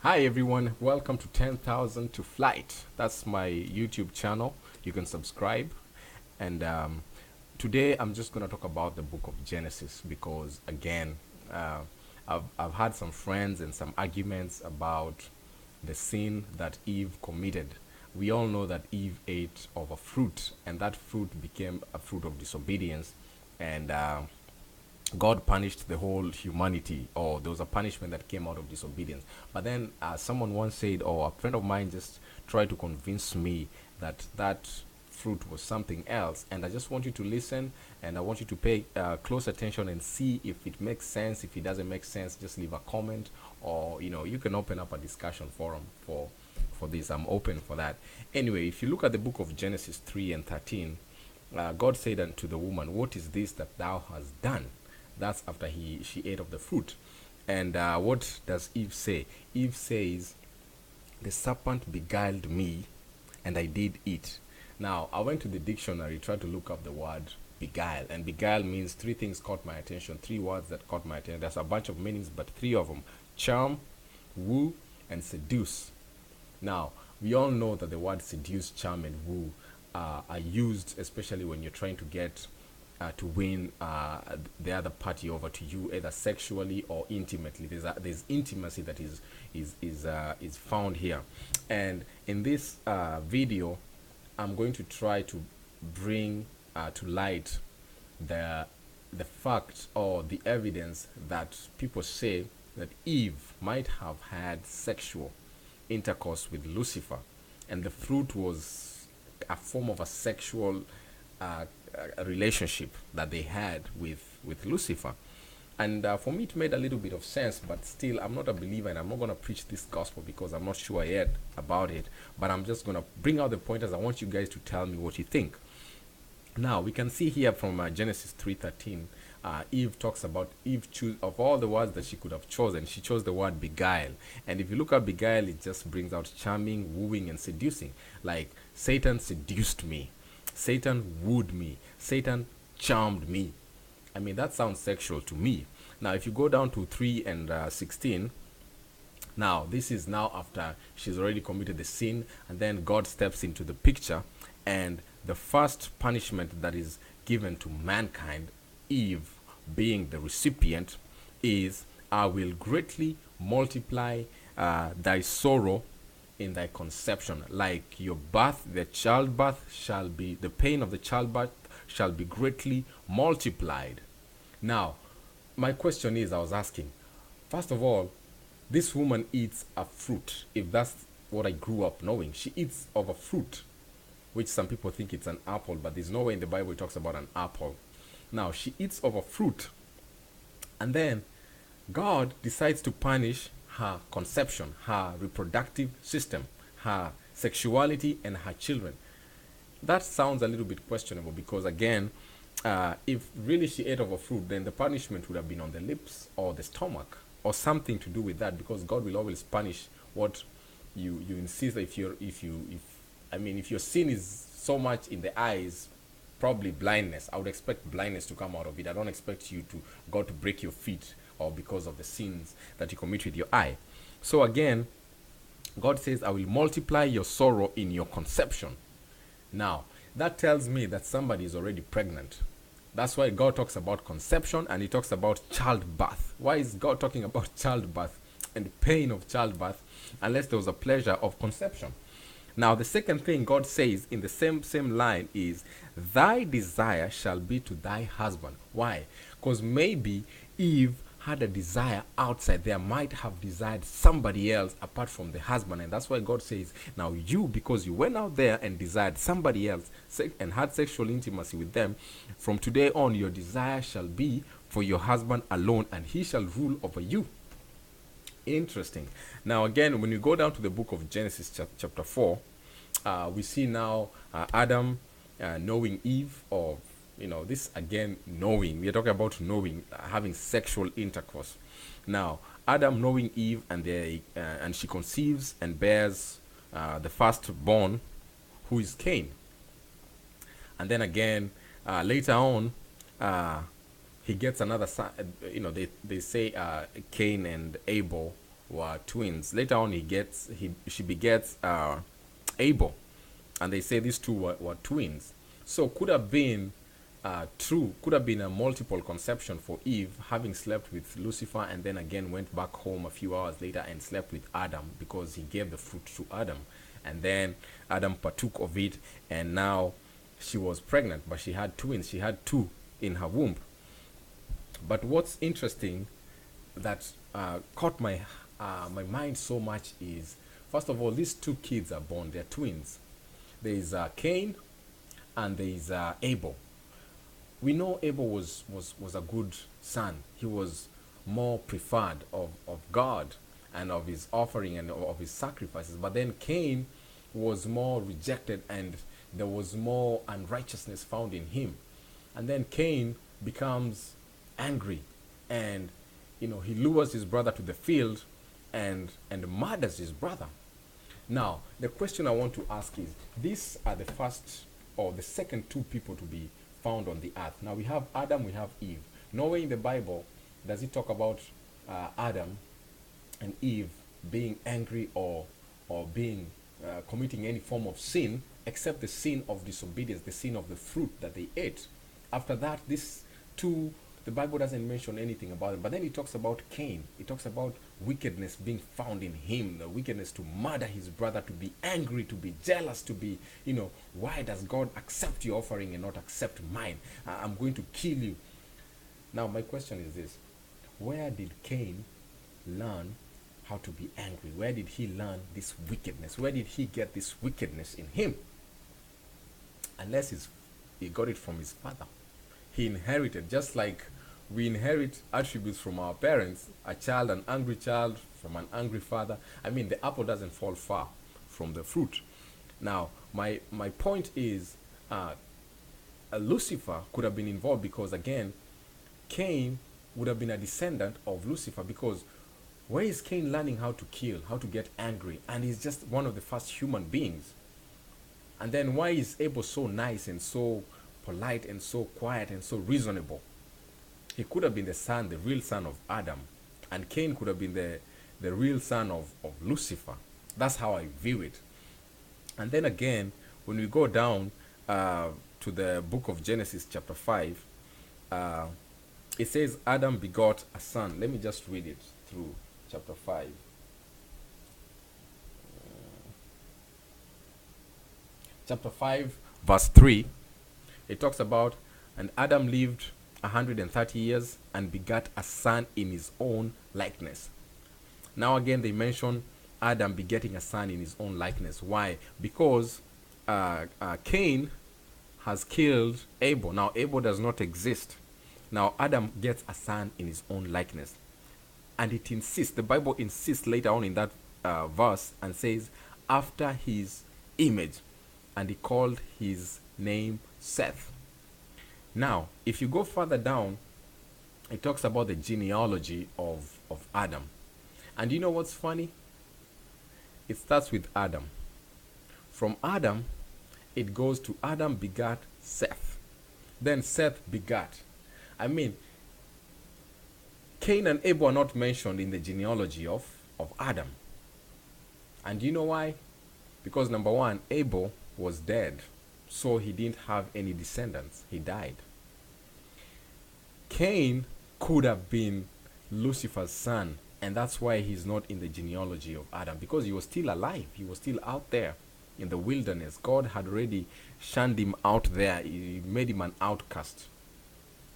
Hi everyone, welcome to 10,000 to Flight. That's my YouTube channel. You can subscribe. And today I'm just going to talk about the book of Genesis because, again, uh, I've had some friends and some arguments about the sin that Eve committed. We all know that Eve ate of a fruit, and that fruit became a fruit of disobedience. And God punished the whole humanity, or there was a punishment that came out of disobedience. But then someone once said, or a friend of mine just tried to convince me that that fruit was something else. And I just want you to listen, and I want you to pay close attention and see if it makes sense. If it doesn't make sense, just leave a comment, or you can open up a discussion forum for this. I'm open for that. Anyway, if you look at the book of Genesis 3 and 13, God said unto the woman, "What is this that thou hast done?" That's after she ate of the fruit. And what does Eve say? Eve says, "The serpent beguiled me, and I did eat." Now, I went to the dictionary, tried to look up the word beguile. And beguile means three things caught my attention, three words that caught my attention. There's a bunch of meanings, but three of them: charm, woo, and seduce. Now, we all know that the word seduce, charm, and woo are used, especially when you're trying to get to win the other party over to you, either sexually or intimately. There's intimacy that is found here, and in this video, I'm going to try to bring to light the the fact or the evidence that people say that Eve might have had sexual intercourse with Lucifer, and the fruit was a form of a sexual uh, a relationship that they had with Lucifer. And for me, it made a little bit of sense, but still, I'm not a believer, and I'm not going to preach this gospel because I'm not sure yet about it. But I'm just going to bring out the pointers. I want you guys to tell me what you think. Now we can see here from Genesis 3:13, Eve talks about Eve choose of all the words that she could have chosen, she chose the word beguile. And if you look at beguile, it just brings out charming, wooing, and seducing. Like Satan seduced me, Satan wooed me, Satan charmed me. I mean, that sounds sexual to me. Now, if you go down to 3 and 16, now, this is now after she's already committed the sin, and then God steps into the picture, and the first punishment that is given to mankind, Eve being the recipient, is, "I will greatly multiply thy sorrow in thy conception." Like your birth, the childbirth shall be, the pain of the childbirth shall be greatly multiplied. Now, my question is, I was asking, first of all, this woman eats a fruit. If that's what I grew up knowing, she eats of a fruit, which some people think it's an apple, but there's no way in the Bible it talks about an apple. Now, she eats of a fruit, and then God decides to punish her conception, her reproductive system, her sexuality, and her children. That sounds a little bit questionable because, again, if really she ate of a fruit, then the punishment would have been on the lips or the stomach or something to do with that, because God will always punish what you insist. If I mean, if your sin is so much in the eyes, probably blindness, I would expect blindness to come out of it. I don't expect you to God to break your feet or because of the sins that you commit with your eye. So again, God says, "I will multiply your sorrow in your conception." Now, that tells me that somebody is already pregnant. That's why God talks about conception and he talks about childbirth. Why is God talking about childbirth and pain of childbirth unless there was a pleasure of conception? Now, the second thing God says in the same line is, "Thy desire shall be to thy husband." Why? Because maybe Eve had a desire outside there, might have desired somebody else apart from the husband, and that's why God says, "Now you, because you went out there and desired somebody else and had sexual intimacy with them, from today on your desire shall be for your husband alone, and he shall rule over you." Interesting. Now, again, when you go down to the book of Genesis chapter 4, we see now Adam knowing Eve, or this again, knowing, we are talking about knowing, having sexual intercourse. Now, Adam knowing Eve, and she conceives and bears the firstborn, who is Cain. And then again, later on, he gets another son. They say Cain and Abel were twins. Later on, she begets Abel, and they say these two were twins. So could have been true, could have been a multiple conception for Eve, having slept with Lucifer and then again went back home a few hours later and slept with Adam because he gave the fruit to Adam. And then Adam partook of it, and now she was pregnant, but she had twins. She had two in her womb. But what's interesting that caught my mind so much is, first of all, these two kids are born. They're twins. There is Cain and there is Abel. We know Abel was a good son. He was more preferred of God and of his offering and of his sacrifices. But then Cain was more rejected, and there was more unrighteousness found in him. And then Cain becomes angry, and he lures his brother to the field and murders his brother. Now, the question I want to ask is, these are the first or the second two people to be found on the earth. Now we have Adam, we have Eve. Nowhere in the Bible does it talk about Adam and Eve being angry or being committing any form of sin, except the sin of disobedience, the sin of the fruit that they ate. After that, these two, the Bible doesn't mention anything about them. But then it talks about Cain. It talks about wickedness being found in him, the wickedness to murder his brother, to be angry, to be jealous, to be, why does God accept your offering and not accept mine? I'm going to kill you. Now, my question is this. Where did Cain learn how to be angry? Where did he learn this wickedness? Where did he get this wickedness in him? Unless he got it from his father. He inherited, just like we inherit attributes from our parents, an angry child from an angry father. I mean, the apple doesn't fall far from the fruit. Now, my point is, Lucifer could have been involved because, again, Cain would have been a descendant of Lucifer, because where is Cain learning how to kill, how to get angry? And he's just one of the first human beings. And then why is Abel so nice and so polite and so quiet and so reasonable? He could have been the real son of Adam, and Cain could have been the real son of Lucifer. That's how I view it. And then again, when we go down to the book of Genesis chapter 5, it says Adam begot a son. Let me just read it through chapter 5. Chapter 5, verse 3, it talks about, and Adam lived 130 years and begat a son in his own likeness. Now again, they mention Adam begetting a son in his own likeness. Why? Because Cain has killed Abel. Now Abel does not exist. Now Adam gets a son in his own likeness. And it insists, the Bible insists later on in that verse and says, after his image. And he called his name Seth. Now, if you go further down, it talks about the genealogy of Adam. And you know what's funny? It starts with Adam. From Adam, it goes to Adam begat Seth. Then Seth begat. I mean, Cain and Abel are not mentioned in the genealogy of Adam. And you know why? Because number one, Abel was dead, so he didn't have any descendants. He died. Cain could have been Lucifer's son, and that's why he's not in the genealogy of Adam, because he was still alive. He was still out there in the wilderness. God had already shunned him out there. He made him an outcast.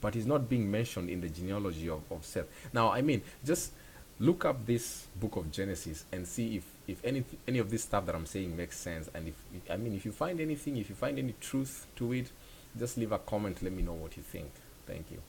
But he's not being mentioned in the genealogy of Seth. Now, I mean, just look up this book of Genesis and see if any of this stuff that I'm saying makes sense. And if you find anything, if you find any truth to it, just leave a comment. Let me know what you think. Thank you.